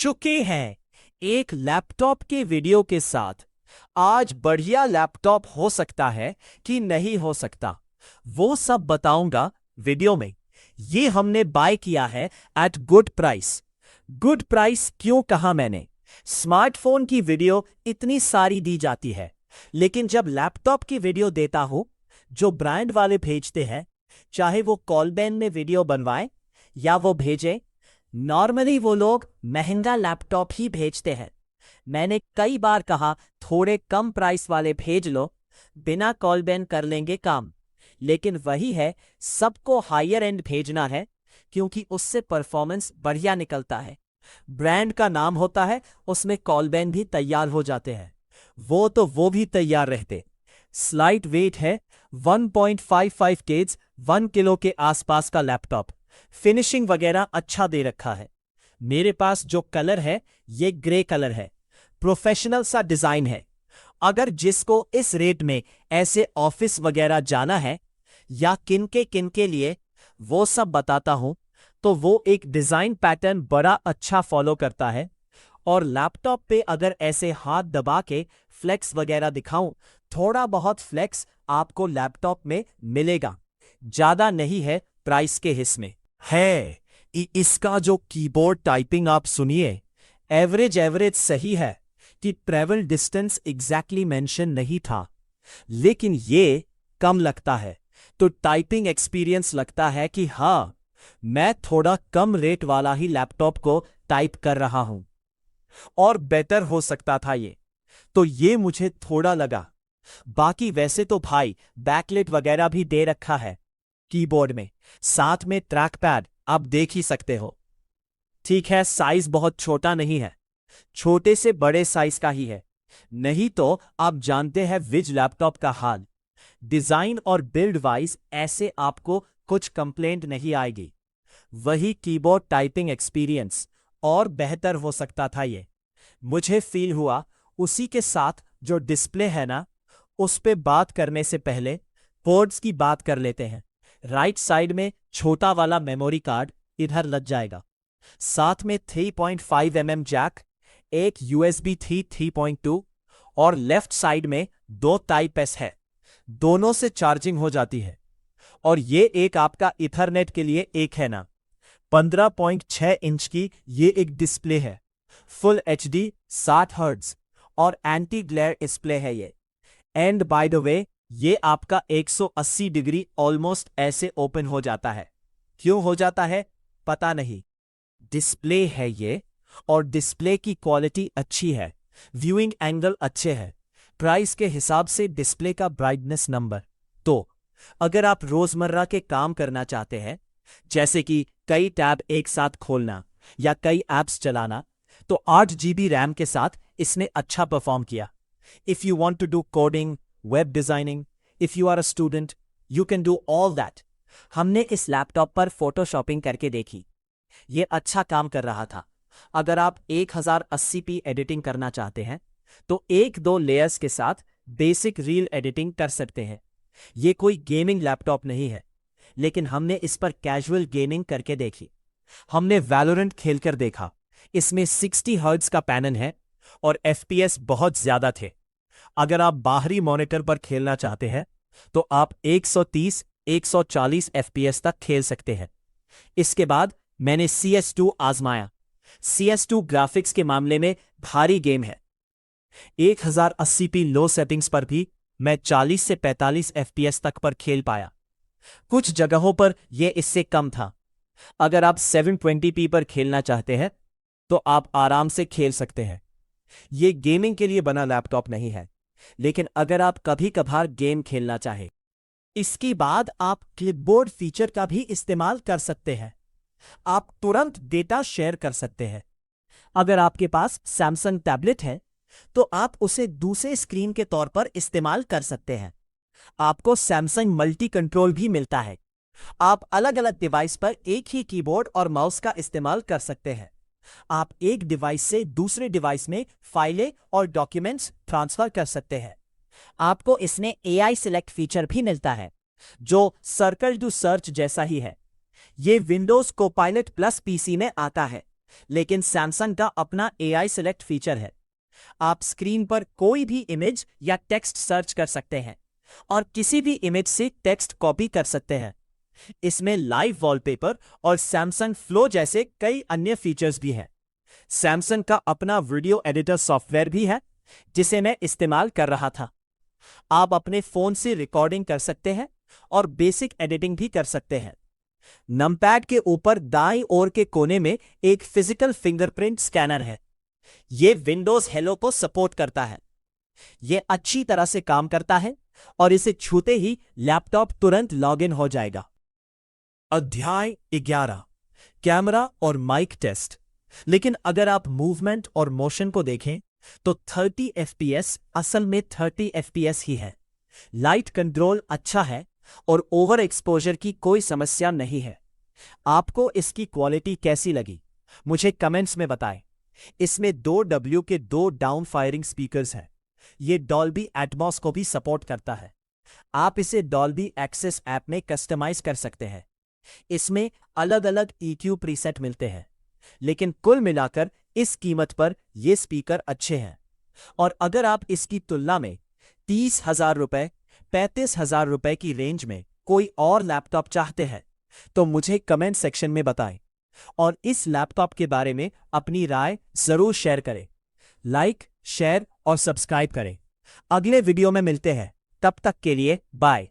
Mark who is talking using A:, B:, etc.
A: चुके हैं एक लैपटॉप के वीडियो के साथ। आज बढ़िया लैपटॉप हो सकता है कि नहीं हो सकता, वो सब बताऊंगा वीडियो में। ये हमने बाय किया है at good price. Good price क्यों कहा मैंने? स्मार्टफोन की वीडियो इतनी सारी दी जाती है, लेकिन जब लैपटॉप की वीडियो देता हूं, जो ब्रांड वाले भेजते हैं, चाहे वो कॉलबैन में वीडियो बनवाएं या वो भेजें, नॉर्मली वो लोग महंगा लैपटॉप ही भेजते हैं। मैंने कई बार कहा थोड़े कम प्राइस वाले भेज लो, बिना कॉल बैन कर लेंगे काम। लेकिन वही है, सबको हायर एंड भेजना है क्योंकि उससे परफॉर्मेंस बढ़िया निकलता है। ब्रांड का नाम होता है, उसमें कॉल बैन भी तैयार हो जाते हैं। वो भी तैयार रहते। स्लाइट वेट है 1.55 केज, 1 किलो के आसपास का लैपटॉप। फिनिशिंग वगैरह अच्छा दे रखा है। मेरे पास जो कलर है ये ग्रे कलर है। प्रोफेशनल सा डिजाइन है। अगर जिसको इस रेट में ऐसे ऑफिस वगैरह जाना है या किनके लिए, वो सब बताता हूं। तो वो एक डिजाइन पैटर्न बड़ा अच्छा फॉलो करता है। और लैपटॉप पे अगर ऐसे हाथ दबा के फ्लेक्स वगैरह दिखाऊं, थोड़ा बहुत फ्लेक्स आपको लैपटॉप में मिलेगा, ज्यादा नहीं है प्राइस के हिस्से में है। इसका जो कीबोर्ड टाइपिंग आप सुनिए, एवरेज सही है कि ट्रेवल डिस्टेंस एग्जैक्टली मेंशन नहीं था, लेकिन ये कम लगता है तो टाइपिंग एक्सपीरियंस लगता है कि हाँ, मैं थोड़ा कम रेट वाला ही लैपटॉप को टाइप कर रहा हूं और बेटर हो सकता था ये, तो ये मुझे थोड़ा लगा। बाकी वैसे तो भाई बैकलाइट वगैरह भी दे रखा है कीबोर्ड में, साथ में ट्रैक पैड आप देख ही सकते हो। ठीक है, साइज बहुत छोटा नहीं है, छोटे से बड़े साइज का ही है। नहीं तो आप जानते हैं विज लैपटॉप का हाल। डिजाइन और बिल्ड वाइज ऐसे आपको कुछ कंप्लेंट नहीं आएगी। वही कीबोर्ड टाइपिंग एक्सपीरियंस और बेहतर हो सकता था ये, मुझे फील हुआ। उसी के साथ जो डिस्प्ले है ना, उस पे बात करने से पहले पोर्ट्स की बात कर लेते हैं। राइट साइड में छोटा वाला मेमोरी कार्ड इधर लग जाएगा, साथ में 3.5 mm जैक, एक USB 3.2 और लेफ्ट साइड में 2 टाइप एस है, दोनों से चार्जिंग हो जाती है। और ये एक आपका इथरनेट के लिए एक है ना। 15.6 इंच की ये एक डिस्प्ले है, फुल HD 60 हर्ट्ज और एंटी ग्लेयर डिस्प्ले है ये। एंड बाय द वे, ये आपका 180 डिग्री ऑलमोस्ट ऐसे ओपन हो जाता है। क्यों हो जाता है पता नहीं, डिस्प्ले है ये और डिस्प्ले की क्वालिटी अच्छी है, व्यूइंग एंगल अच्छे हैं। प्राइस के हिसाब से डिस्प्ले का ब्राइटनेस नंबर, तो अगर आप रोजमर्रा के काम करना चाहते हैं, जैसे कि कई टैब एक साथ खोलना या कई ऐप्स चलाना, तो 8 GB रैम के साथ इसने अच्छा परफॉर्म किया। If you want to do coding, web designing, if you are a student, you can do all that. हमने इस लैपटॉप पर फोटोशॉपिंग करके देखी, ये अच्छा काम कर रहा था। अगर आप 1080p एडिटिंग करना चाहते हैं तो 1-2 लेयर्स के साथ बेसिक रील एडिटिंग कर सकते हैं। ये कोई गेमिंग लैपटॉप नहीं है, लेकिन हमने इस पर कैजुअल गेमिंग करके देखी। हमने वैलोरेंट खेलकर देखा, इसमें 60 हर्ट्ज का पैनल है और FPS बहुत ज्यादा थे। अगर आप बाहरी मॉनिटर पर खेलना चाहते हैं तो आप 130-140 FPS तक खेल सकते हैं। इसके बाद मैंने CS2 आजमाया। CS2 ग्राफिक्स के मामले में भारी गेम है। 1080p लो सेटिंग्स पर भी मैं 40 से 45 FPS तक पर खेल पाया। कुछ जगहों पर यह इससे कम था। अगर आप 720p पर खेलना चाहते हैं तो आप आराम से खेल सकते हैं। यह गेमिंग के लिए बना लैपटॉप नहीं है, लेकिन अगर आप कभी कभार गेम खेलना चाहें, इसके बाद आप क्लिपबोर्ड फीचर का भी इस्तेमाल कर सकते हैं। आप तुरंत डेटा शेयर कर सकते हैं। अगर आपके पास सैमसंग टैबलेट है तो आप उसे दूसरे स्क्रीन के तौर पर इस्तेमाल कर सकते हैं। आपको सैमसंग मल्टी कंट्रोल भी मिलता है। आप अलग अलग डिवाइस पर एक ही कीबोर्ड और माउस का इस्तेमाल कर सकते हैं। आप एक डिवाइस से दूसरे डिवाइस में फाइलें और डॉक्यूमेंट्स ट्रांसफर कर सकते हैं। आपको इसमें AI सिलेक्ट फीचर भी मिलता है, जो सर्कल टू सर्च जैसा ही है। ये विंडोज कोपायलट प्लस PC में आता है, लेकिन सैमसंग का अपना AI सेलेक्ट फीचर है। आप स्क्रीन पर कोई भी इमेज या टेक्स्ट सर्च कर सकते हैं और किसी भी इमेज से टेक्स्ट कॉपी कर सकते हैं। इसमें लाइव वॉलपेपर और सैमसंग फ्लो जैसे कई अन्य फीचर्स भी हैं। सैमसंग का अपना वीडियो एडिटर सॉफ्टवेयर भी है, जिसे मैं इस्तेमाल कर रहा था। आप अपने फोन से रिकॉर्डिंग कर सकते हैं और बेसिक एडिटिंग भी कर सकते हैं। नमपैड के ऊपर दाईं ओर के कोने में एक फिजिकल फिंगरप्रिंट स्कैनर है। यह विंडोज हेलो को सपोर्ट करता है। यह अच्छी तरह से काम करता है और इसे छूते ही लैपटॉप तुरंत लॉगिन हो जाएगा। अध्याय 11, कैमरा और माइक टेस्ट। लेकिन अगर आप मूवमेंट और मोशन को देखें तो 30 FPS असल में 30 FPS ही है। लाइट कंट्रोल अच्छा है और ओवर एक्सपोजर की कोई समस्या नहीं है। आपको इसकी क्वालिटी कैसी लगी, मुझे कमेंट्स में बताएं। इसमें 2W के 2 डाउन फायरिंग स्पीकर्स हैं। ये डॉल्बी एटमॉस को भी सपोर्ट करता है। आप इसे डॉल्बी एक्सेस ऐप में कस्टमाइज कर सकते हैं। इसमें अलग अलग EQ प्रीसेट मिलते हैं, लेकिन कुल मिलाकर इस कीमत पर ये स्पीकर अच्छे हैं। और अगर आप इसकी तुलना में 30,000 रुपए 35,000 रुपए की रेंज में कोई और लैपटॉप चाहते हैं तो मुझे कमेंट सेक्शन में बताएं और इस लैपटॉप के बारे में अपनी राय जरूर शेयर करें। लाइक, शेयर और सब्सक्राइब करें। अगले वीडियो में मिलते हैं, तब तक के लिए बाय।